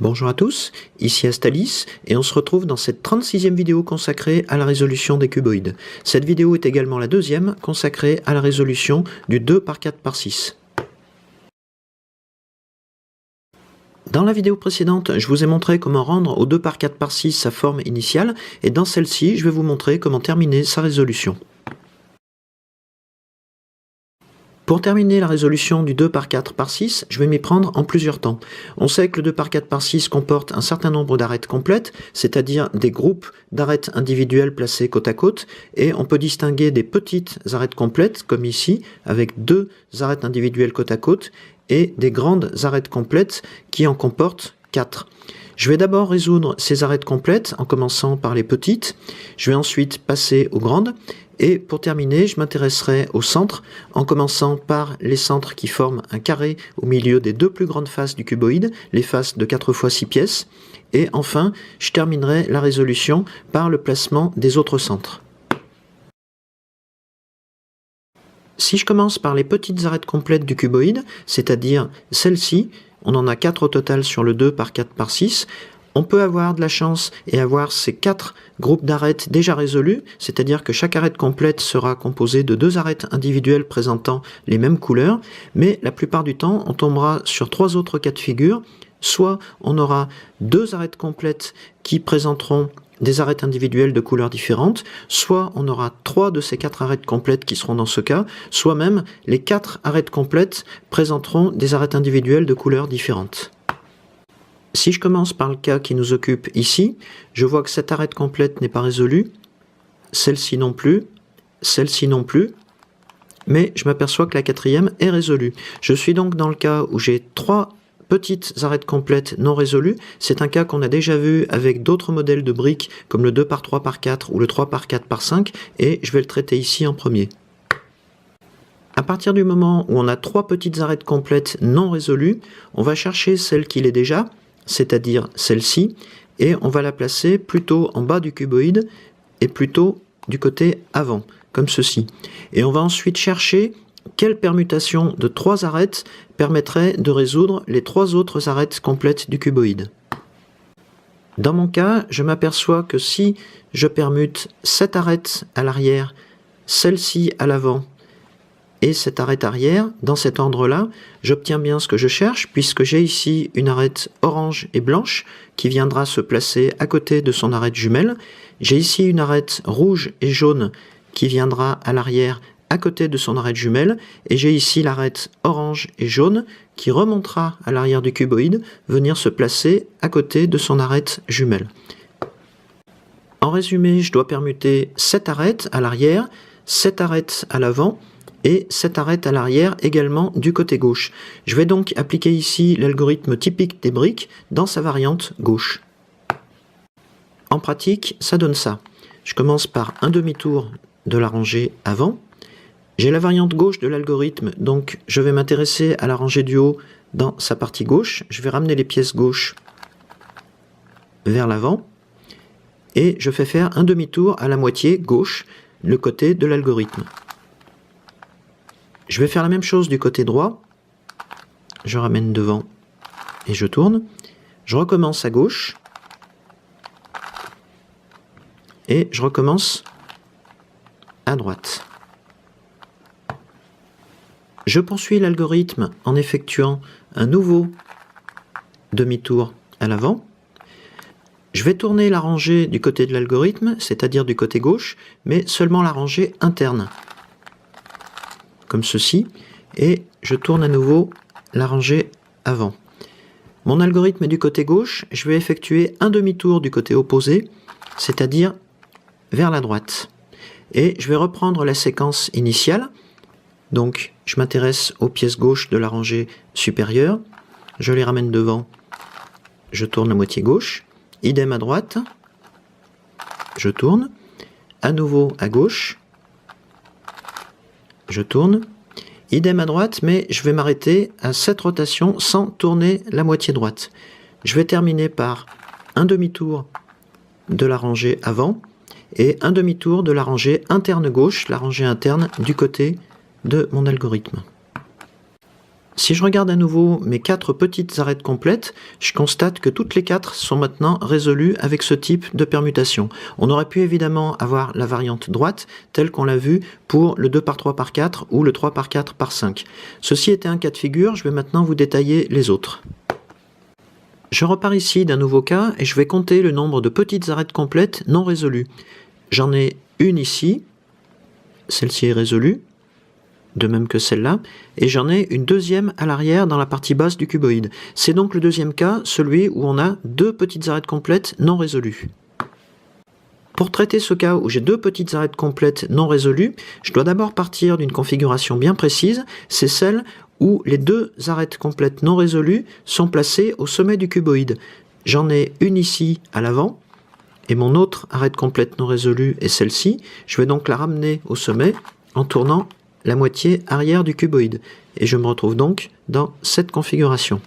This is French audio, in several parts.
Bonjour à tous, ici Astalis et on se retrouve dans cette 36e vidéo consacrée à la résolution des cuboïdes. Cette vidéo est également la deuxième consacrée à la résolution du 2 par 4 par 6. Dans la vidéo précédente, je vous ai montré comment rendre au 2 par 4 par 6 sa forme initiale et dans celle-ci, je vais vous montrer comment terminer sa résolution. Pour terminer la résolution du 2 par 4 par 6, je vais m'y prendre en plusieurs temps. On sait que le 2 par 4 par 6 comporte un certain nombre d'arêtes complètes, c'est-à-dire des groupes d'arêtes individuelles placées côte à côte, et on peut distinguer des petites arêtes complètes, comme ici, avec deux arêtes individuelles côte à côte, et des grandes arêtes complètes qui en comportent 4. Je vais d'abord résoudre ces arêtes complètes en commençant par les petites, je vais ensuite passer aux grandes, et pour terminer, je m'intéresserai au centre en commençant par les centres qui forment un carré au milieu des deux plus grandes faces du cuboïde, les faces de 4 fois 6 pièces, et enfin, je terminerai la résolution par le placement des autres centres. Si je commence par les petites arêtes complètes du cuboïde, c'est-à-dire celles-ci, on en a 4 au total sur le 2 par 4 par 6, on peut avoir de la chance et avoir ces 4 groupes d'arêtes déjà résolus, c'est-à-dire que chaque arête complète sera composée de 2 arêtes individuelles présentant les mêmes couleurs, mais la plupart du temps, on tombera sur 3 autres cas de figure. Soit on aura 2 arêtes complètes qui présenteront des arêtes individuelles de couleurs différentes, soit on aura 3 de ces 4 arêtes complètes qui seront dans ce cas, soit même les 4 arêtes complètes présenteront des arêtes individuelles de couleurs différentes. Si je commence par le cas qui nous occupe ici, je vois que cette arête complète n'est pas résolue, celle-ci non plus, mais je m'aperçois que la quatrième est résolue. Je suis donc dans le cas où j'ai 3 petites arêtes complètes non résolues. C'est un cas qu'on a déjà vu avec d'autres modèles de briques comme le 2 par 3 par 4 ou le 3 par 4 par 5 et je vais le traiter ici en premier. À partir du moment où on a 3 petites arêtes complètes non résolues, on va chercher celle qui l'est déjà, c'est-à-dire celle-ci, et on va la placer plutôt en bas du cuboïde et plutôt du côté avant, comme ceci. Et on va ensuite chercher quelle permutation de 3 arêtes permettrait de résoudre les 3 autres arêtes complètes du cuboïde. Dans mon cas, je m'aperçois que si je permute cette arête à l'arrière, celle-ci à l'avant, et cette arête arrière, dans cet ordre-là, j'obtiens bien ce que je cherche, puisque j'ai ici une arête orange et blanche qui viendra se placer à côté de son arête jumelle. J'ai ici une arête rouge et jaune qui viendra à l'arrière à côté de son arête jumelle, et j'ai ici l'arête orange et jaune qui remontera à l'arrière du cuboïde, venir se placer à côté de son arête jumelle. En résumé, je dois permuter cette arête à l'arrière, cette arête à l'avant, et cette arête à l'arrière également du côté gauche. Je vais donc appliquer ici l'algorithme typique des briques dans sa variante gauche. En pratique, ça donne ça. Je commence par un demi-tour de la rangée avant. J'ai la variante gauche de l'algorithme, donc je vais m'intéresser à la rangée du haut dans sa partie gauche. Je vais ramener les pièces gauches vers l'avant et je fais faire un demi-tour à la moitié gauche, le côté de l'algorithme. Je vais faire la même chose du côté droit. Je ramène devant et je tourne. Je recommence à gauche. Et je recommence à droite. Je poursuis l'algorithme en effectuant un nouveau demi-tour à l'avant. Je vais tourner la rangée du côté de l'algorithme, c'est-à-dire du côté gauche, mais seulement la rangée interne, comme ceci, et je tourne à nouveau la rangée avant. Mon algorithme est du côté gauche, je vais effectuer un demi-tour du côté opposé, c'est-à-dire vers la droite. Et je vais reprendre la séquence initiale, donc je m'intéresse aux pièces gauches de la rangée supérieure, je les ramène devant, je tourne la moitié gauche, idem à droite, je tourne, à nouveau à gauche, je tourne, idem à droite, mais je vais m'arrêter à cette rotation sans tourner la moitié droite. Je vais terminer par un demi-tour de la rangée avant et un demi-tour de la rangée interne gauche, la rangée interne du côté de mon algorithme. Si je regarde à nouveau mes 4 petites arêtes complètes, je constate que toutes les 4 sont maintenant résolues avec ce type de permutation. On aurait pu évidemment avoir la variante droite, telle qu'on l'a vu pour le 2 par 3 par 4 ou le 3 par 4 par 5. Ceci était un cas de figure, je vais maintenant vous détailler les autres. Je repars ici d'un nouveau cas et je vais compter le nombre de petites arêtes complètes non résolues. J'en ai une ici, celle-ci est résolue, de même que celle-là, et j'en ai une deuxième à l'arrière dans la partie basse du cuboïde. C'est donc le deuxième cas, celui où on a 2 petites arêtes complètes non résolues. Pour traiter ce cas où j'ai 2 petites arêtes complètes non résolues, je dois d'abord partir d'une configuration bien précise, c'est celle où les 2 arêtes complètes non résolues sont placées au sommet du cuboïde. J'en ai une ici à l'avant, et mon autre arête complète non résolue est celle-ci. Je vais donc la ramener au sommet en tournant la moitié arrière du cuboïde. Et je me retrouve donc dans cette configuration.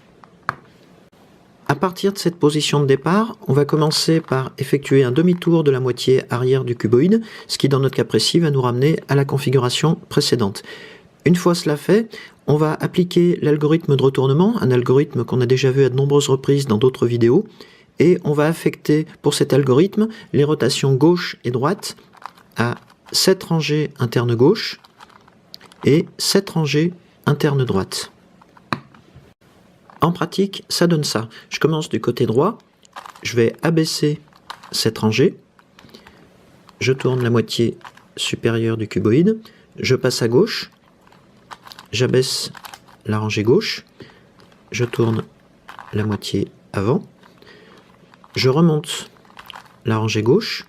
À partir de cette position de départ, on va commencer par effectuer un demi-tour de la moitié arrière du cuboïde, ce qui dans notre cas précis va nous ramener à la configuration précédente. Une fois cela fait, on va appliquer l'algorithme de retournement, un algorithme qu'on a déjà vu à de nombreuses reprises dans d'autres vidéos, et on va affecter pour cet algorithme les rotations gauche et droite à 7 rangées internes gauche et 7 rangées internes droite. En pratique, ça donne ça. Je commence du côté droit, je vais abaisser cette rangée, je tourne la moitié supérieure du cuboïde, je passe à gauche, j'abaisse la rangée gauche, je tourne la moitié avant, je remonte la rangée gauche,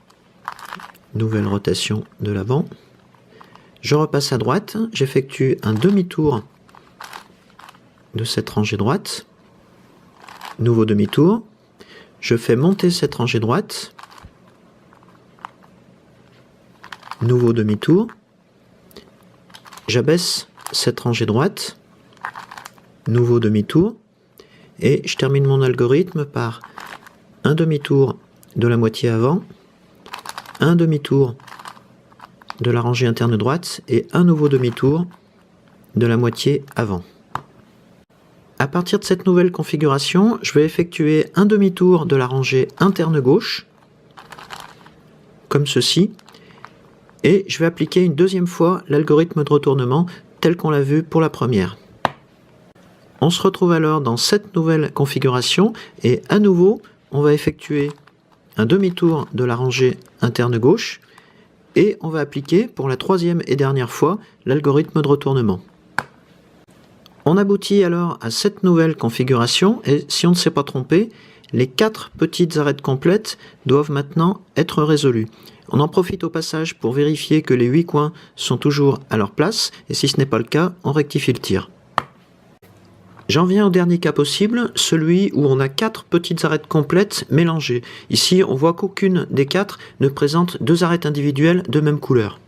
nouvelle rotation de l'avant, je repasse à droite, j'effectue un demi-tour de cette rangée droite, nouveau demi-tour, je fais monter cette rangée droite, nouveau demi-tour, j'abaisse cette rangée droite, nouveau demi-tour, et je termine mon algorithme par un demi-tour de la moitié avant, un demi-tour de la rangée interne droite et un nouveau demi-tour de la moitié avant. À partir de cette nouvelle configuration, je vais effectuer un demi-tour de la rangée interne gauche, comme ceci, et je vais appliquer une deuxième fois l'algorithme de retournement tel qu'on l'a vu pour la première. On se retrouve alors dans cette nouvelle configuration et à nouveau, on va effectuer un demi-tour de la rangée interne gauche et on va appliquer pour la troisième et dernière fois l'algorithme de retournement. On aboutit alors à cette nouvelle configuration et si on ne s'est pas trompé, les 4 petites arêtes complètes doivent maintenant être résolues. On en profite au passage pour vérifier que les 8 coins sont toujours à leur place et si ce n'est pas le cas, on rectifie le tir. J'en viens au dernier cas possible, celui où on a 4 petites arêtes complètes mélangées. Ici, on voit qu'aucune des 4 ne présente 2 arêtes individuelles de même couleur.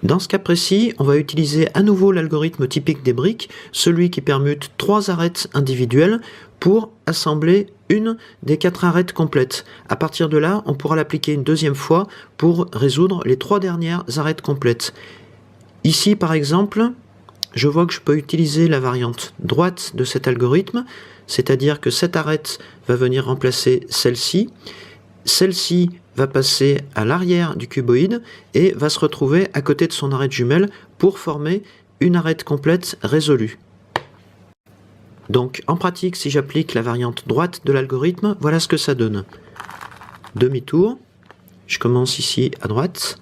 Dans ce cas précis, on va utiliser à nouveau l'algorithme typique des briques, celui qui permute 3 arêtes individuelles pour assembler une des 4 arêtes complètes. À partir de là, on pourra l'appliquer une deuxième fois pour résoudre les 3 dernières arêtes complètes. Ici, par exemple, je vois que je peux utiliser la variante droite de cet algorithme, c'est-à-dire que cette arête va venir remplacer celle-ci, celle-ci va passer à l'arrière du cuboïde et va se retrouver à côté de son arête jumelle pour former une arête complète résolue. Donc en pratique, si j'applique la variante droite de l'algorithme, voilà ce que ça donne. Demi-tour, je commence ici à droite,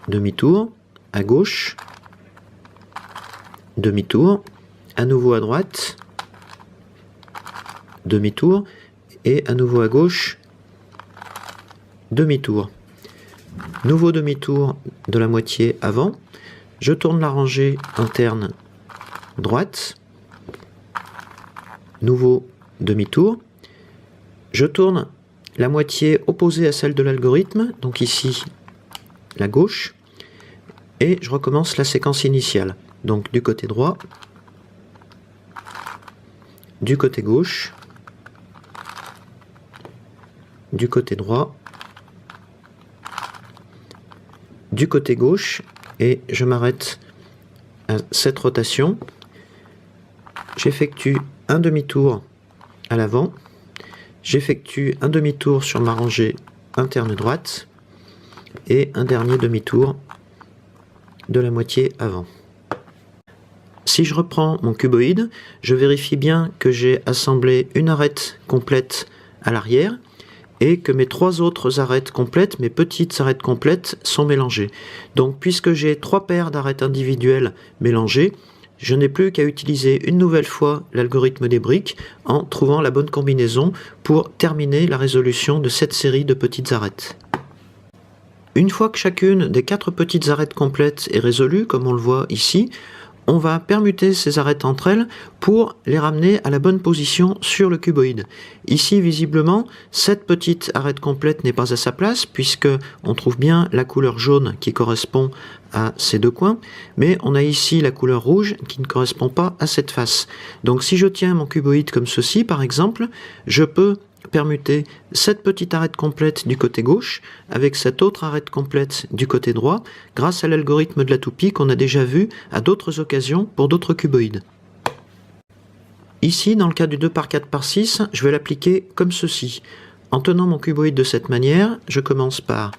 demi-tour, à gauche, demi-tour, à nouveau à droite, demi-tour, et à nouveau à gauche, demi-tour. Nouveau demi-tour de la moitié avant, je tourne la rangée interne droite, nouveau demi-tour, je tourne la moitié opposée à celle de l'algorithme, donc ici la gauche, et je recommence la séquence initiale. Donc du côté droit, du côté gauche, du côté droit, du côté gauche, et je m'arrête à cette rotation, j'effectue un demi-tour à l'avant, j'effectue un demi-tour sur ma rangée interne droite et un dernier demi-tour de la moitié avant. Si je reprends mon cuboïde, je vérifie bien que j'ai assemblé une arête complète à l'arrière et que mes trois autres arêtes complètes, mes petites arêtes complètes, sont mélangées. Donc puisque j'ai trois paires d'arêtes individuelles mélangées, je n'ai plus qu'à utiliser une nouvelle fois l'algorithme des briques en trouvant la bonne combinaison pour terminer la résolution de cette série de petites arêtes. Une fois que chacune des quatre petites arêtes complètes est résolue, comme on le voit ici, on va permuter ces arêtes entre elles pour les ramener à la bonne position sur le cuboïde. Ici, visiblement, cette petite arête complète n'est pas à sa place, puisque on trouve bien la couleur jaune qui correspond à ces deux coins, mais on a ici la couleur rouge qui ne correspond pas à cette face. Donc si je tiens mon cuboïde comme ceci, par exemple, je peux permuter cette petite arête complète du côté gauche avec cette autre arête complète du côté droit grâce à l'algorithme de la toupie qu'on a déjà vu à d'autres occasions pour d'autres cuboïdes. Ici, dans le cas du 2x4x6, je vais l'appliquer comme ceci. En tenant mon cuboïde de cette manière, je commence par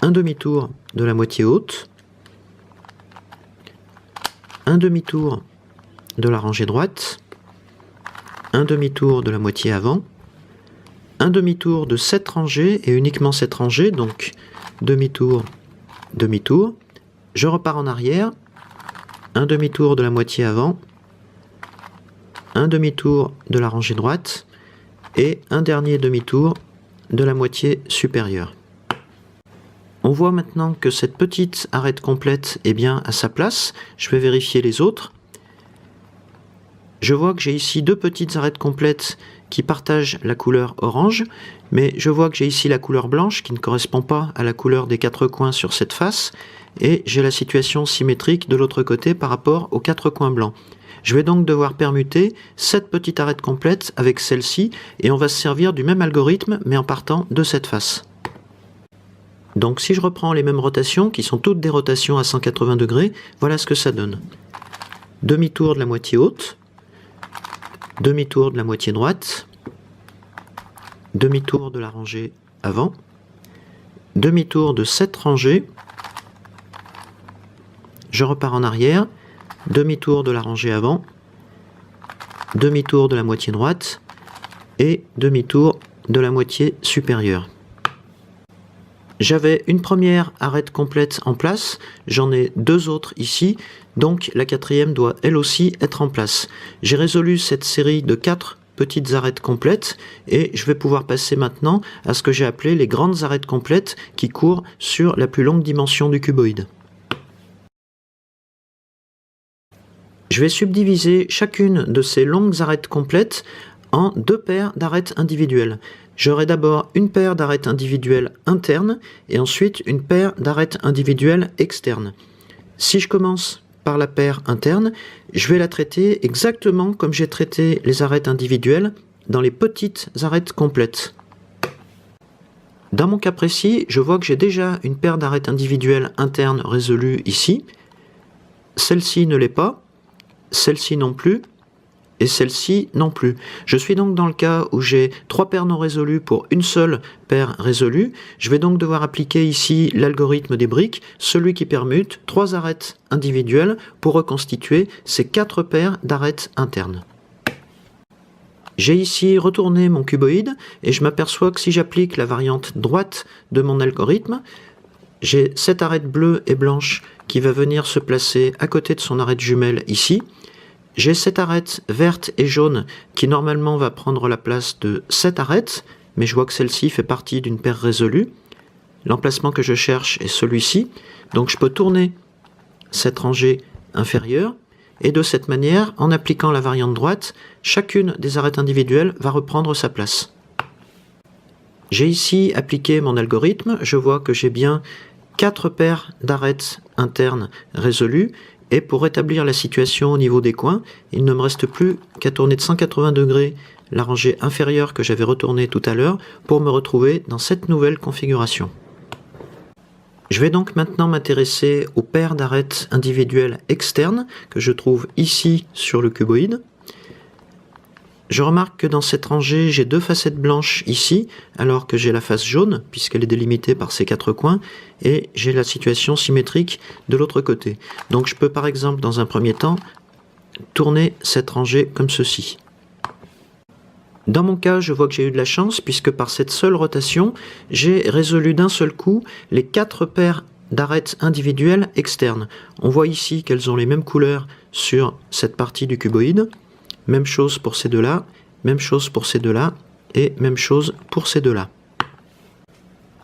un demi-tour de la moitié haute, un demi-tour de la rangée droite, un demi-tour de la moitié avant, un demi-tour de cette rangée et uniquement cette rangée, donc demi-tour, demi-tour. Je repars en arrière, un demi-tour de la moitié avant, un demi-tour de la rangée droite et un dernier demi-tour de la moitié supérieure. On voit maintenant que cette petite arête complète est bien à sa place. Je vais vérifier les autres. Je vois que j'ai ici deux petites arêtes complètes qui partagent la couleur orange, mais je vois que j'ai ici la couleur blanche qui ne correspond pas à la couleur des quatre coins sur cette face, et j'ai la situation symétrique de l'autre côté par rapport aux quatre coins blancs. Je vais donc devoir permuter cette petite arête complète avec celle-ci, et on va se servir du même algorithme, mais en partant de cette face. Donc si je reprends les mêmes rotations, qui sont toutes des rotations à 180 degrés, voilà ce que ça donne. Demi-tour de la moitié haute, demi-tour de la moitié droite, demi-tour de la rangée avant, demi-tour de cette rangée, je repars en arrière, demi-tour de la rangée avant, demi-tour de la moitié droite et demi-tour de la moitié supérieure. J'avais une première arête complète en place, j'en ai deux autres ici, donc la quatrième doit elle aussi être en place. J'ai résolu cette série de 4 petites arêtes complètes et je vais pouvoir passer maintenant à ce que j'ai appelé les grandes arêtes complètes qui courent sur la plus longue dimension du cuboïde. Je vais subdiviser chacune de ces longues arêtes complètes en deux paires d'arêtes individuelles. J'aurai d'abord une paire d'arêtes individuelles internes et ensuite une paire d'arêtes individuelles externes. Si je commence par la paire interne, je vais la traiter exactement comme j'ai traité les arêtes individuelles dans les petites arêtes complètes. Dans mon cas précis, je vois que j'ai déjà une paire d'arêtes individuelles internes résolue ici. Celle-ci ne l'est pas, celle-ci non plus, et celle-ci non plus. Je suis donc dans le cas où j'ai 3 paires non résolues pour une seule paire résolue. Je vais donc devoir appliquer ici l'algorithme des briques, celui qui permute 3 arêtes individuelles pour reconstituer ces 4 paires d'arêtes internes. J'ai ici retourné mon cuboïde et je m'aperçois que si j'applique la variante droite de mon algorithme, j'ai cette arête bleue et blanche qui va venir se placer à côté de son arête jumelle ici. J'ai cette arête verte et jaune qui normalement va prendre la place de cette arête, mais je vois que celle-ci fait partie d'une paire résolue. L'emplacement que je cherche est celui-ci, donc je peux tourner cette rangée inférieure, et de cette manière, en appliquant la variante droite, chacune des arêtes individuelles va reprendre sa place. J'ai ici appliqué mon algorithme, je vois que j'ai bien 4 paires d'arêtes internes résolues, et pour rétablir la situation au niveau des coins, il ne me reste plus qu'à tourner de 180 degrés la rangée inférieure que j'avais retournée tout à l'heure pour me retrouver dans cette nouvelle configuration. Je vais donc maintenant m'intéresser aux paires d'arêtes individuelles externes que je trouve ici sur le cuboïde. Je remarque que dans cette rangée, j'ai deux facettes blanches ici, alors que j'ai la face jaune, puisqu'elle est délimitée par ces quatre coins, et j'ai la situation symétrique de l'autre côté. Donc je peux par exemple, dans un premier temps, tourner cette rangée comme ceci. Dans mon cas, je vois que j'ai eu de la chance, puisque par cette seule rotation, j'ai résolu d'un seul coup les quatre paires d'arêtes individuelles externes. On voit ici qu'elles ont les mêmes couleurs sur cette partie du cuboïde. Même chose pour ces deux-là, même chose pour ces deux-là, et même chose pour ces deux-là.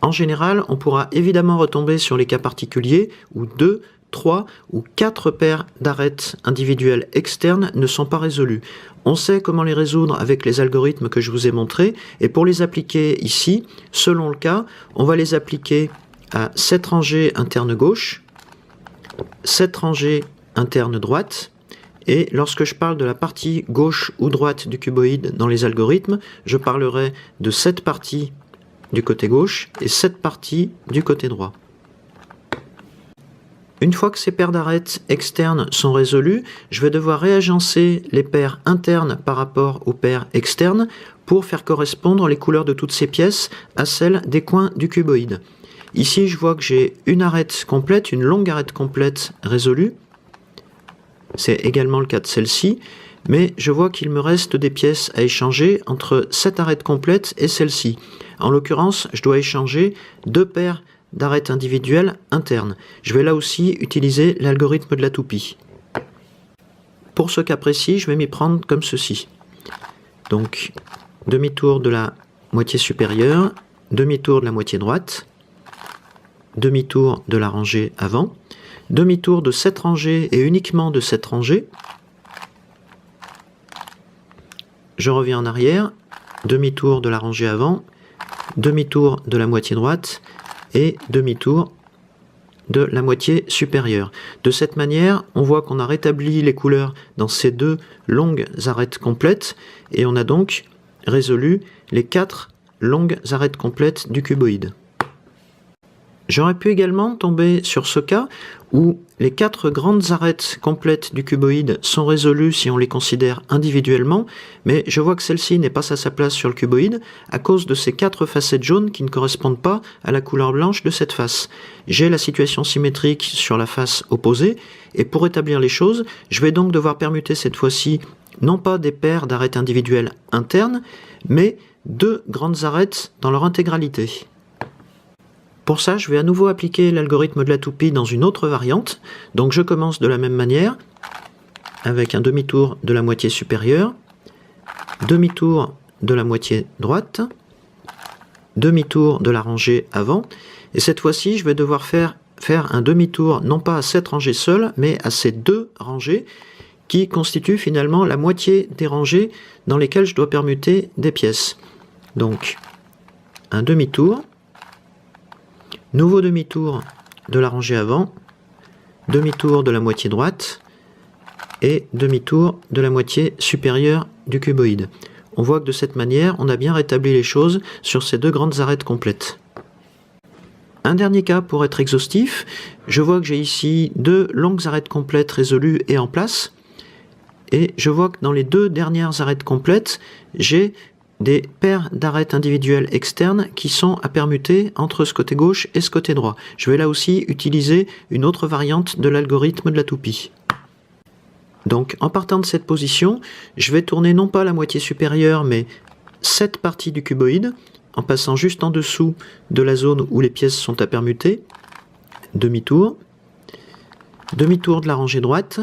En général, on pourra évidemment retomber sur les cas particuliers où 2, 3 ou 4 paires d'arêtes individuelles externes ne sont pas résolues. On sait comment les résoudre avec les algorithmes que je vous ai montrés, et pour les appliquer ici, selon le cas, on va les appliquer à cette rangée interne gauche, cette rangée interne droite, et lorsque je parle de la partie gauche ou droite du cuboïde dans les algorithmes, je parlerai de cette partie du côté gauche et cette partie du côté droit. Une fois que ces paires d'arêtes externes sont résolues, je vais devoir réagencer les paires internes par rapport aux paires externes pour faire correspondre les couleurs de toutes ces pièces à celles des coins du cuboïde. Ici, je vois que j'ai une arête complète, une longue arête complète résolue. C'est également le cas de celle-ci, mais je vois qu'il me reste des pièces à échanger entre cette arête complète et celle-ci. En l'occurrence, je dois échanger deux paires d'arêtes individuelles internes. Je vais là aussi utiliser l'algorithme de la toupie. Pour ce cas précis, je vais m'y prendre comme ceci. Donc, demi-tour de la moitié supérieure, demi-tour de la moitié droite, demi-tour de la rangée avant, demi-tour de cette rangée et uniquement de cette rangée. Je reviens en arrière, demi-tour de la rangée avant, demi-tour de la moitié droite et demi-tour de la moitié supérieure. De cette manière, on voit qu'on a rétabli les couleurs dans ces deux longues arêtes complètes et on a donc résolu les quatre longues arêtes complètes du cuboïde. J'aurais pu également tomber sur ce cas où les quatre grandes arêtes complètes du cuboïde sont résolues si on les considère individuellement, mais je vois que celle-ci n'est pas à sa place sur le cuboïde à cause de ces quatre facettes jaunes qui ne correspondent pas à la couleur blanche de cette face. J'ai la situation symétrique sur la face opposée, et pour établir les choses, je vais donc devoir permuter cette fois-ci non pas des paires d'arêtes individuelles internes, mais deux grandes arêtes dans leur intégralité. Pour ça, je vais à nouveau appliquer l'algorithme de la toupie dans une autre variante. Donc je commence de la même manière, avec un demi-tour de la moitié supérieure, demi-tour de la moitié droite, demi-tour de la rangée avant, et cette fois-ci, je vais devoir faire un demi-tour, non pas à cette rangée seule, mais à ces deux rangées, qui constituent finalement la moitié des rangées dans lesquelles je dois permuter des pièces. Donc, un demi-tour, nouveau demi-tour de la rangée avant, demi-tour de la moitié droite et demi-tour de la moitié supérieure du cuboïde. On voit que de cette manière, on a bien rétabli les choses sur ces deux grandes arêtes complètes. Un dernier cas pour être exhaustif, je vois que j'ai ici deux longues arêtes complètes résolues et en place, et je vois que dans les deux dernières arêtes complètes, j'ai des paires d'arêtes individuelles externes qui sont à permuter entre ce côté gauche et ce côté droit. Je vais là aussi utiliser une autre variante de l'algorithme de la toupie. Donc en partant de cette position, je vais tourner non pas la moitié supérieure, mais cette partie du cuboïde, en passant juste en dessous de la zone où les pièces sont à permuter. Demi-tour, demi-tour de la rangée droite,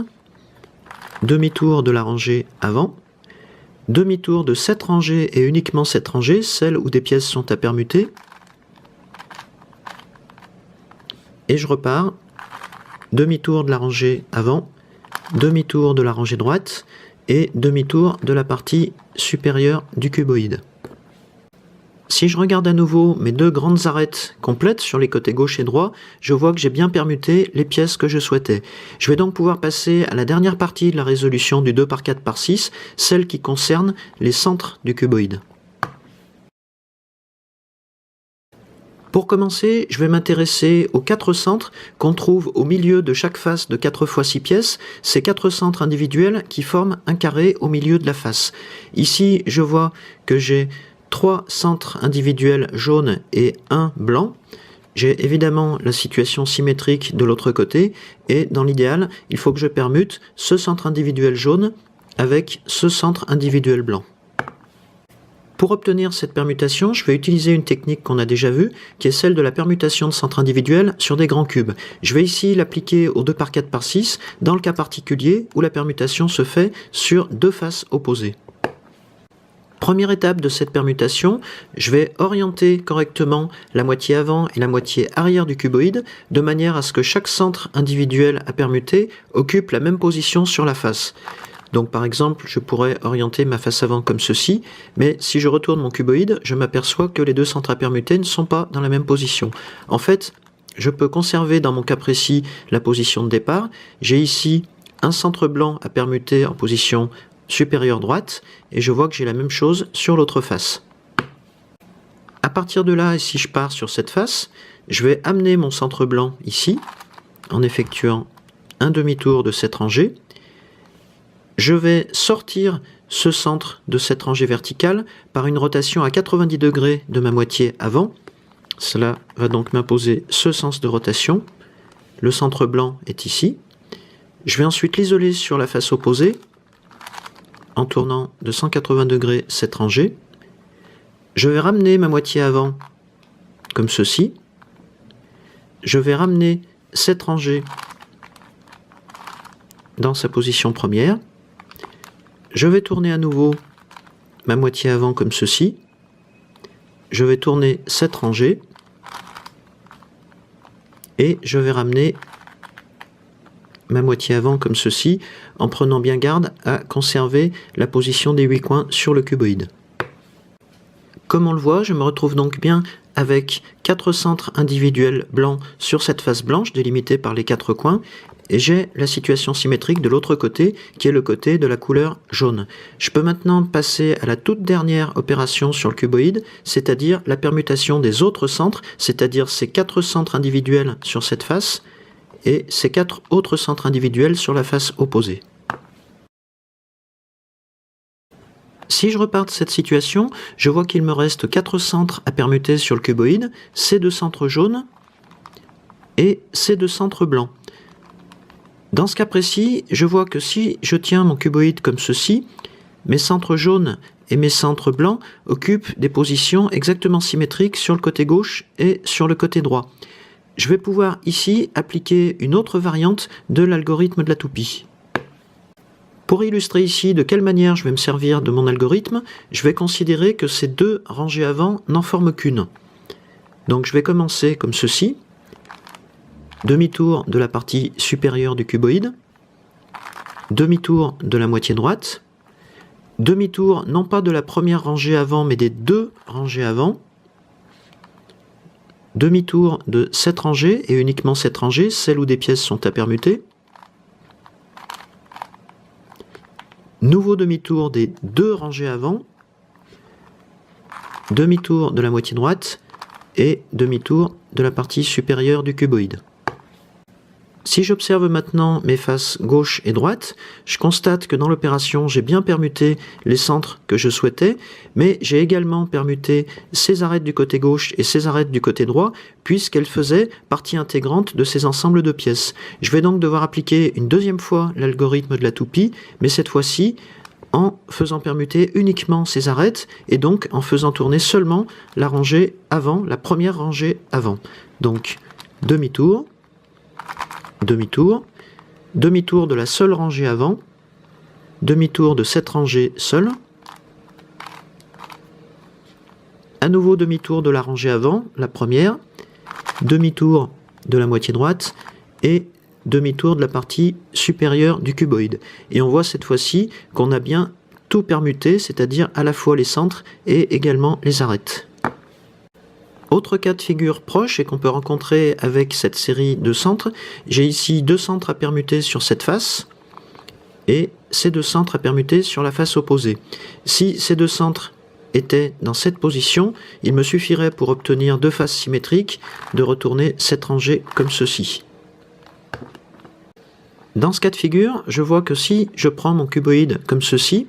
demi-tour de la rangée avant, demi-tour de cette rangée et uniquement cette rangée, celle où des pièces sont à permuter. Et je repars. Demi-tour de la rangée avant, demi-tour de la rangée droite et demi-tour de la partie supérieure du cuboïde. Si je regarde à nouveau mes deux grandes arêtes complètes sur les côtés gauche et droit, je vois que j'ai bien permuté les pièces que je souhaitais. Je vais donc pouvoir passer à la dernière partie de la résolution du 2 par 4 par 6, celle qui concerne les centres du cuboïde. Pour commencer, je vais m'intéresser aux 4 centres qu'on trouve au milieu de chaque face de 4 x 6 pièces, ces 4 centres individuels qui forment un carré au milieu de la face. Ici, je vois que j'ai 3 centres individuels jaunes et 1 blanc. J'ai évidemment la situation symétrique de l'autre côté, et dans l'idéal, il faut que je permute ce centre individuel jaune avec ce centre individuel blanc. Pour obtenir cette permutation, je vais utiliser une technique qu'on a déjà vue, qui est celle de la permutation de centres individuels sur des grands cubes. Je vais ici l'appliquer au 2 par 4 par 6, dans le cas particulier où la permutation se fait sur 2 faces opposées. Première étape de cette permutation, je vais orienter correctement la moitié avant et la moitié arrière du cuboïde, de manière à ce que chaque centre individuel à permuter occupe la même position sur la face. Donc par exemple, je pourrais orienter ma face avant comme ceci, mais si je retourne mon cuboïde, je m'aperçois que les 2 centres à permuter ne sont pas dans la même position. En fait, je peux conserver dans mon cas précis la position de départ. J'ai ici un centre blanc à permuter en position supérieure droite, et je vois que j'ai la même chose sur l'autre face. À partir de là, et si je pars sur cette face, je vais amener mon centre blanc ici, en effectuant un demi-tour de cette rangée. Je vais sortir ce centre de cette rangée verticale par une rotation à 90 degrés de ma moitié avant. Cela va donc m'imposer ce sens de rotation. Le centre blanc est ici. Je vais ensuite l'isoler sur la face opposée en tournant de 180 degrés cette rangée. Je vais ramener ma moitié avant comme ceci. Je vais ramener cette rangée dans sa position première. Je vais tourner à nouveau ma moitié avant comme ceci. Je vais tourner cette rangée et je vais ramener ma moitié avant comme ceci, en prenant bien garde à conserver la position des 8 coins sur le cuboïde. Comme on le voit, je me retrouve donc bien avec 4 centres individuels blancs sur cette face blanche délimitée par les 4 coins, et j'ai la situation symétrique de l'autre côté, qui est le côté de la couleur jaune. Je peux maintenant passer à la toute dernière opération sur le cuboïde, c'est-à-dire la permutation des autres centres, c'est-à-dire ces 4 centres individuels sur cette face, et ces 4 autres centres individuels sur la face opposée. Si je repars de cette situation, je vois qu'il me reste 4 centres à permuter sur le cuboïde, ces 2 centres jaunes et ces 2 centres blancs. Dans ce cas précis, je vois que si je tiens mon cuboïde comme ceci, mes centres jaunes et mes centres blancs occupent des positions exactement symétriques sur le côté gauche et sur le côté droit. Je vais pouvoir ici appliquer une autre variante de l'algorithme de la toupie. Pour illustrer ici de quelle manière je vais me servir de mon algorithme, je vais considérer que ces 2 rangées avant n'en forment qu'une. Donc je vais commencer comme ceci. Demi-tour de la partie supérieure du cuboïde, demi-tour de la moitié droite, demi-tour non pas de la première rangée avant mais des 2 rangées avant, demi-tour de cette rangée et uniquement cette rangée, celle où des pièces sont à permuter, nouveau demi-tour des 2 rangées avant, demi-tour de la moitié droite et demi-tour de la partie supérieure du cuboïde. Si j'observe maintenant mes faces gauche et droite, je constate que dans l'opération, j'ai bien permuté les centres que je souhaitais, mais j'ai également permuté ces arêtes du côté gauche et ces arêtes du côté droit, puisqu'elles faisaient partie intégrante de ces ensembles de pièces. Je vais donc devoir appliquer une deuxième fois l'algorithme de la toupie, mais cette fois-ci en faisant permuter uniquement ces arêtes, et donc en faisant tourner seulement la rangée avant, la première rangée avant. Donc, demi-tour, demi-tour, demi-tour de la seule rangée avant, demi-tour de cette rangée seule, à nouveau demi-tour de la rangée avant, la première, demi-tour de la moitié droite et demi-tour de la partie supérieure du cuboïde. Et on voit cette fois-ci qu'on a bien tout permuté, c'est-à-dire à la fois les centres et également les arêtes. Autre cas de figure proche et qu'on peut rencontrer avec cette série de centres, j'ai ici 2 centres à permuter sur cette face et ces 2 centres à permuter sur la face opposée. Si ces 2 centres était dans cette position, il me suffirait pour obtenir deux faces symétriques de retourner cette rangée comme ceci. Dans ce cas de figure, je vois que si je prends mon cuboïde comme ceci,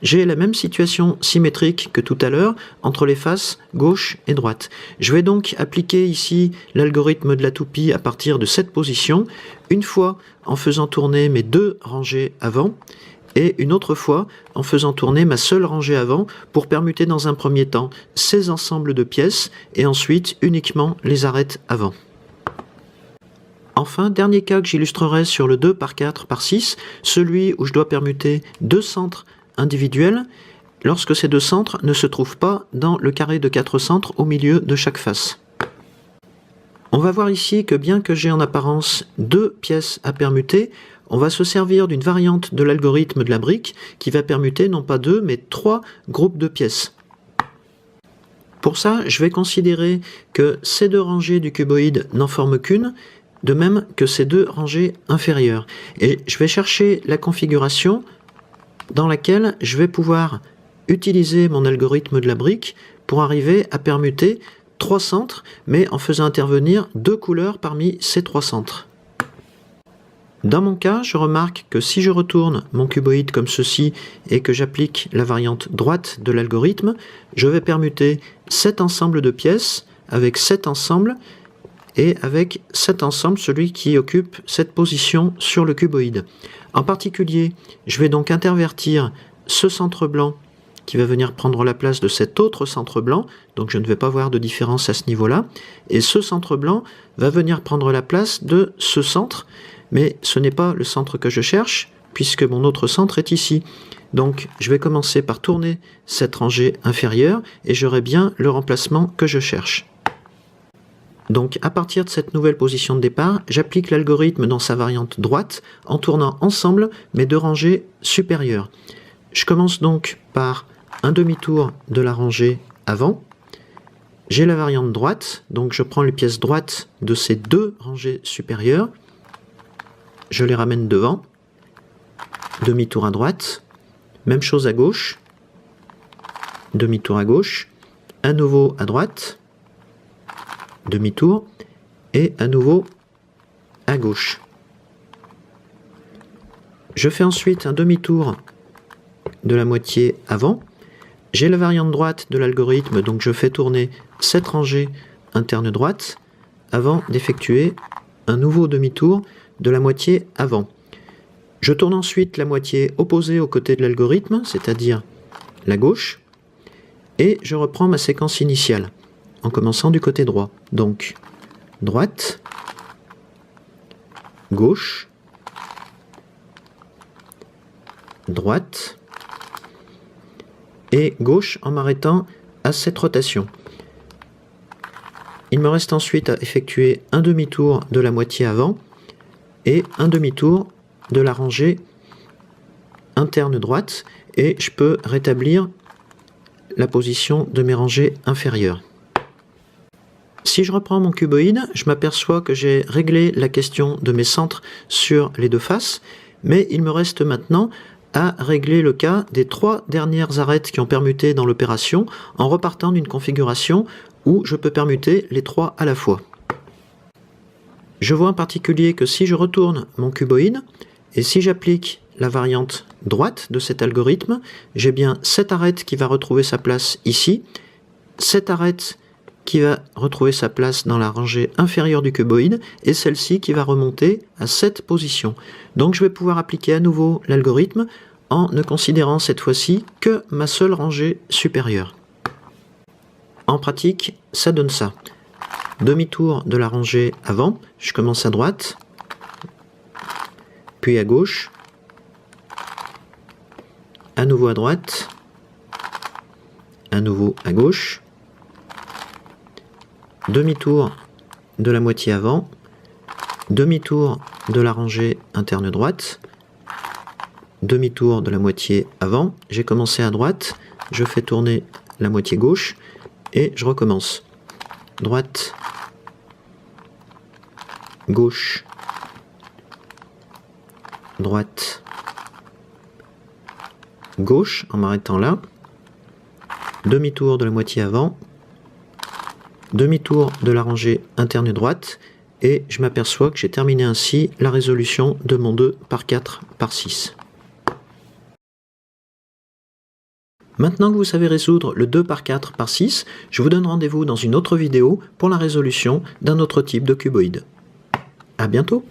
j'ai la même situation symétrique que tout à l'heure entre les faces gauche et droite. Je vais donc appliquer ici l'algorithme de la toupie à partir de cette position, une fois en faisant tourner mes deux rangées avant, et une autre fois en faisant tourner ma seule rangée avant pour permuter dans un premier temps ces ensembles de pièces et ensuite uniquement les arêtes avant. Enfin, dernier cas que j'illustrerai sur le 2 par 4 par 6, celui où je dois permuter deux centres individuels lorsque ces deux centres ne se trouvent pas dans le carré de 4 centres au milieu de chaque face. On va voir ici que bien que j'ai en apparence deux pièces à permuter, on va se servir d'une variante de l'algorithme de la brique qui va permuter non pas deux mais trois groupes de pièces. Pour ça, je vais considérer que ces deux rangées du cuboïde n'en forment qu'une, de même que ces deux rangées inférieures. Et je vais chercher la configuration dans laquelle je vais pouvoir utiliser mon algorithme de la brique pour arriver à permuter trois centres, mais en faisant intervenir deux couleurs parmi ces trois centres. Dans mon cas, je remarque que si je retourne mon cuboïde comme ceci et que j'applique la variante droite de l'algorithme, je vais permuter cet ensemble de pièces avec cet ensemble et avec cet ensemble, celui qui occupe cette position sur le cuboïde. En particulier, je vais donc intervertir ce centre blanc qui va venir prendre la place de cet autre centre blanc, donc je ne vais pas voir de différence à ce niveau-là, et ce centre blanc va venir prendre la place de ce centre, mais ce n'est pas le centre que je cherche, puisque mon autre centre est ici. Donc je vais commencer par tourner cette rangée inférieure, et j'aurai bien le remplacement que je cherche. Donc à partir de cette nouvelle position de départ, j'applique l'algorithme dans sa variante droite en tournant ensemble mes deux rangées supérieures. Je commence donc par un demi-tour de la rangée avant. J'ai la variante droite, donc je prends les pièces droites de ces deux rangées supérieures. Je les ramène devant. Demi-tour à droite. Même chose à gauche. Demi-tour à gauche. À nouveau à droite. Demi-tour, et à nouveau à gauche. Je fais ensuite un demi-tour de la moitié avant. J'ai la variante droite de l'algorithme, donc je fais tourner cette rangée interne droite avant d'effectuer un nouveau demi-tour de la moitié avant. Je tourne ensuite la moitié opposée au côté de l'algorithme, c'est-à-dire la gauche, et je reprends ma séquence initiale en commençant du côté droit. Donc, droite, gauche, droite, et gauche en m'arrêtant à cette rotation. Il me reste ensuite à effectuer un demi-tour de la moitié avant et un demi-tour de la rangée interne droite, et je peux rétablir la position de mes rangées inférieures. Si je reprends mon cuboïde, je m'aperçois que j'ai réglé la question de mes centres sur les deux faces, mais il me reste maintenant à régler le cas des trois dernières arêtes qui ont permuté dans l'opération en repartant d'une configuration où je peux permuter les trois à la fois. Je vois en particulier que si je retourne mon cuboïde et si j'applique la variante droite de cet algorithme, j'ai bien cette arête qui va retrouver sa place ici, cette arête qui va retrouver sa place dans la rangée inférieure du cuboïde, et celle-ci qui va remonter à cette position. Donc je vais pouvoir appliquer à nouveau l'algorithme en ne considérant cette fois-ci que ma seule rangée supérieure. En pratique, ça donne ça. Demi-tour de la rangée avant, je commence à droite, puis à gauche, à nouveau à droite, à nouveau à gauche, demi-tour de la moitié avant, demi-tour de la rangée interne droite, demi-tour de la moitié avant, j'ai commencé à droite, je fais tourner la moitié gauche et je recommence. Droite, gauche, droite, gauche en m'arrêtant là, demi-tour de la moitié avant, demi-tour de la rangée interne droite, et je m'aperçois que j'ai terminé ainsi la résolution de mon 2 par 4 par 6. Maintenant que vous savez résoudre le 2 par 4 par 6, je vous donne rendez-vous dans une autre vidéo pour la résolution d'un autre type de cuboïde. À bientôt!